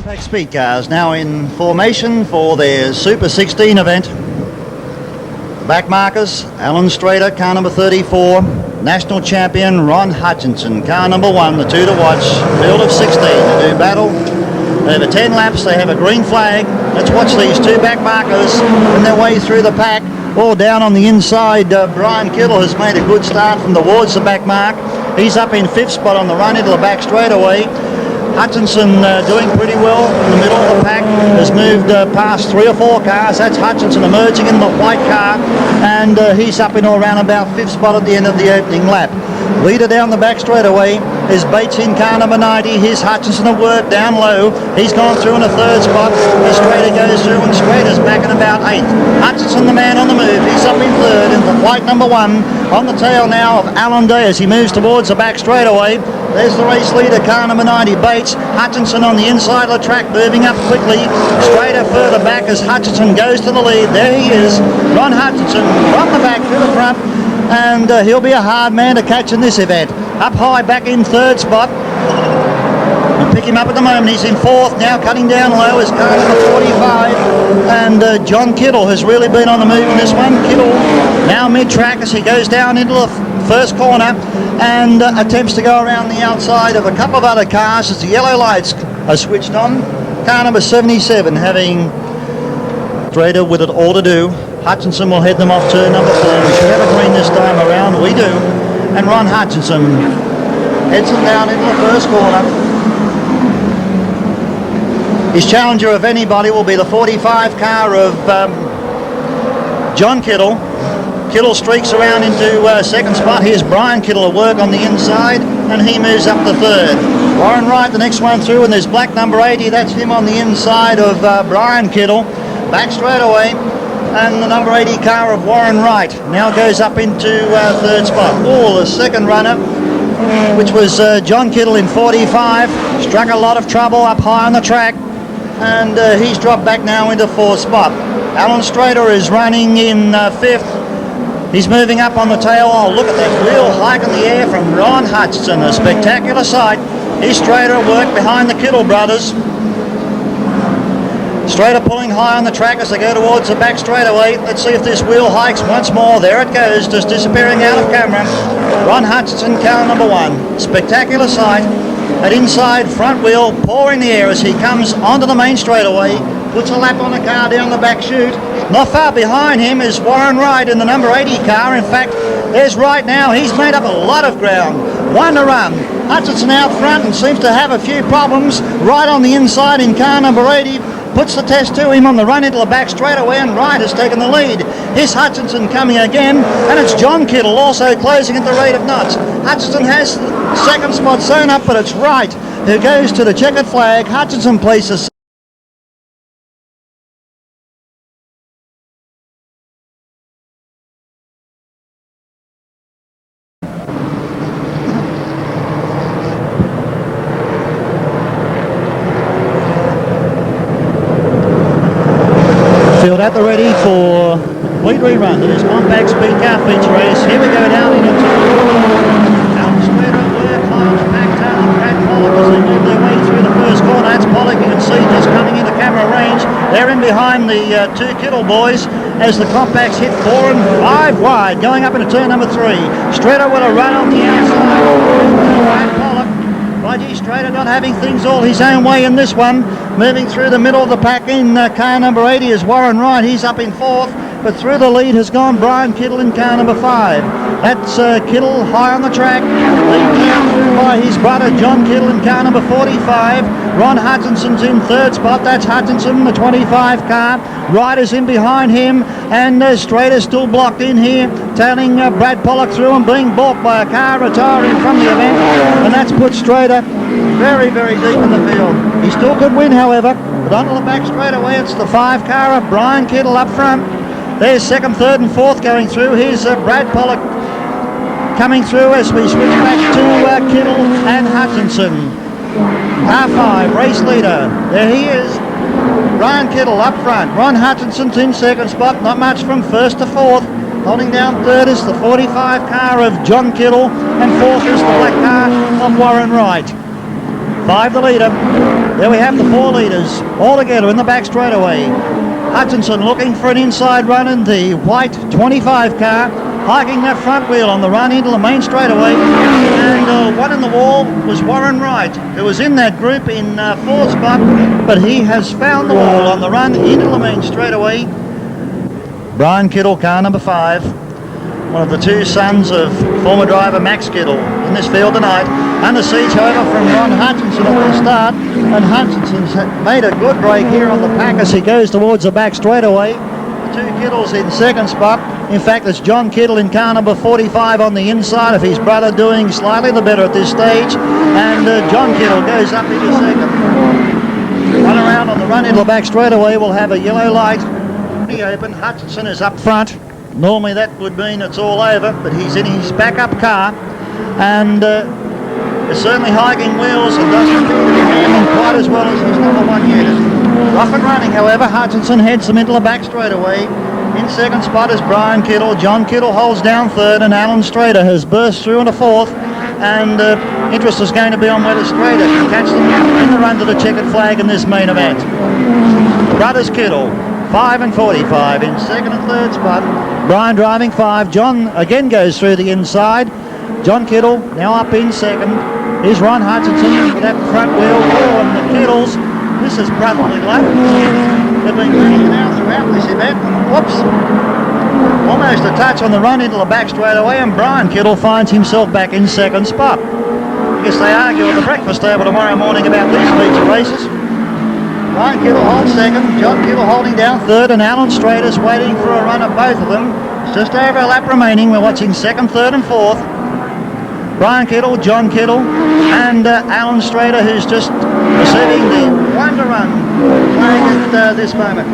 Compact Speedcars now in formation for their Super 16 event. Back markers, Alan Strader, car number 34. National champion Ron Hutchinson, car number 1, the two to watch. Field of 16, they do battle. Over 10 laps, they have a green flag. Let's watch these two back markers on their way through the pack. All down on the inside, Brian Kittle has made a good start from towards the back mark. He's up in 5th spot on the run into the back straightaway. Hutchinson doing pretty well in the middle of the pack, has moved past 3 or 4 cars. That's Hutchinson emerging in the white car, and he's up in or around about 5th spot at the end of the opening lap. Leader down the back straightaway is Bates in car number 90. Here's Hutchinson at work down low. He's gone through in a 3rd spot. The Strader goes through and Strader's back in about 8th. Hutchinson the man on the move. He's up in 3rd in the white number 1. On the tail now of Alan Day as he moves towards the back straightaway. There's the race leader, car number 90, Bates. Hutchinson on the inside of the track, moving up quickly. Strader further back as Hutchinson goes to the lead. There he is, Ron Hutchinson from the back to the front. And he'll be a hard man to catch in this event. Up high, back in 3rd spot. We'll pick him up at the moment. He's in 4th, now cutting down low is car number 45. And John Kittle has really been on the move in this one. Kittle now mid-track as he goes down into the 1st corner and attempts to go around the outside of a couple of other cars as the yellow lights are switched on. Car number 77 having Strader with it all to do. Hutchinson will head them off turn number 4. We should have a green this time around. We do. And Ron Hutchinson heads them down into the 1st corner. His challenger, of anybody, will be the 45 car of John Kittle. Kittle streaks around into 2nd spot. Here's Brian Kittle at work on the inside, and he moves up to 3rd. Warren Wright, the next one through, and there's black number 80. That's him on the inside of Brian Kittle. Back straight away. And the number 80 car of Warren Wright now goes up into 3rd spot. Oh, the second runner, which was John Kittle in 45, struck a lot of trouble up high on the track, and he's dropped back now into 4th spot. Alan Strader is running in 5th. He's moving up on the tail. Oh, look at that wheel hike in the air from Ron Hutchinson, a spectacular sight. Here's Strader at work behind the Kittle brothers. Strader pulling high on the track as they go towards the back straightaway. Let's see if this wheel hikes once more. There it goes, just disappearing out of camera. Ron Hutchinson, car number 1. Spectacular sight. That inside front wheel pouring the air as he comes onto the main straightaway. Puts a lap on the car down the back chute. Not far behind him is Warren Wright in the number 80 car. In fact, there's Wright now. He's made up a lot of ground. 1 to run. Hutchinson out front and seems to have a few problems. Right on the inside in car number 80. Puts the test to him on the run into the back straightaway, and Wright has taken the lead. Here's Hutchinson coming again, and it's John Kittle also closing at the rate of knots. Hutchinson has the 2nd spot sewn up, but it's Wright who goes to the checkered flag. Hutchinson places at the ready for complete rerun to this Compact Speedcar feature race. Here we go down into Alan Strader at work, high on the back tail of Brad Pollock as they move their way through the 1st corner. That's Pollock, you can see just coming into camera range. They're in behind the 2 Kittle boys as the Compacts hit 4 and 5 wide, going up into turn number 3. Strader with a run on the outside. Brad Pollock. Roger Strader not having things all his own way in this one. Moving through the middle of the pack in car number 80 is Warren Wright. He's up in 4th, but through the lead has gone Brian Kittle in car number 5. That's Kittle high on the track. Lead down through by his brother John Kittle in car number 45. Ron Hutchinson's in 3rd spot. That's Hutchinson, the 25 car. Wright is in behind him, and Strader's still blocked in here, tailing Brad Pollock through and being balked by a car retiring from the event, and that's put Strader very, very deep in the field. He still could win, however, but onto the back straightaway, it's the 5 car of Brian Kittle up front. There's 2nd, 3rd and 4th going through. Here's Brad Pollock coming through as we switch back to Kittle and Hutchinson. Car 5, race leader. There he is. Brian Kittle up front. Ron Hutchinson's in 2nd spot, not much from 1st to 4th. Holding down 3rd is the 45 car of John Kittle, and 4th is the black car of Warren Wright. 5 the leader. There we have the 4 leaders all together in the back straightaway. Hutchinson looking for an inside run in the white 25 car, hiking that front wheel on the run into the main straightaway. And one in the wall was Warren Wright, who was in that group in 4th spot, but he has found the wall on the run into the main straightaway. Brian Kittle, car number 5. One of the 2 sons of former driver Max Kittle in this field tonight. Under siege, however, from Ron Hutchinson at the start, and Hutchinson's made a good break here on the pack as he goes towards the back straightaway. The 2 Kittles in 2nd spot. In fact, it's John Kittle in car number 45 on the inside of his brother, doing slightly the better at this stage, and John Kittle goes up into 2nd. Run around on the run into the back straightaway will have a yellow light. Pretty open. Hutchinson is up front. Normally that would mean it's all over, but he's in his backup car, and is certainly hiking wheels and doesn't appear to be handling quite as well as his number 1 unit. Rough and running, however, Hutchinson heads them into the back straightaway. In 2nd spot is Brian Kittle. John Kittle holds down 3rd, and Alan Strader has burst through into 4th, and interest is going to be on whether Strader can catch them in the run to the checkered flag in this main event. Brothers Kittle, 5 and 45 in 2nd and 3rd spot. Brian driving 5. John again goes through the inside. John Kittle now up in 2nd. Here's Ron Hutchinson with that front wheel. Oh, and the Kittles, this is brotherly luck. They've been running now throughout this event. Whoops. Almost a touch on the run into the back straightaway, and Brian Kittle finds himself back in 2nd spot. I guess they argue at the breakfast table tomorrow morning about these feature races. Brian Kittle holds 2nd, John Kittle holding down 3rd, and Alan Strader's waiting for a run of both of them. It's just over a lap remaining. We're watching 2nd, 3rd and 4th. Brian Kittle, John Kittle, and Alan Strader, who's just receiving the wonder run flag at this moment.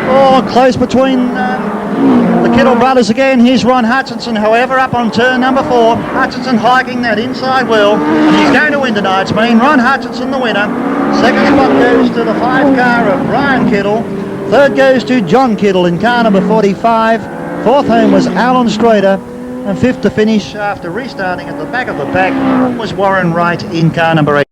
Oh, close between the Kittle brothers again. Here's Ron Hutchinson, however, up on turn number 4. Hutchinson hiking that inside wheel, and he's going to win tonight's mean. Ron Hutchinson, the winner. 2nd spot goes to the 5 car of Brian Kittle. 3rd goes to John Kittle in car number 45. 4th home was Alan Strader. And 5th to finish after restarting at the back of the pack was Warren Wright in car number 8.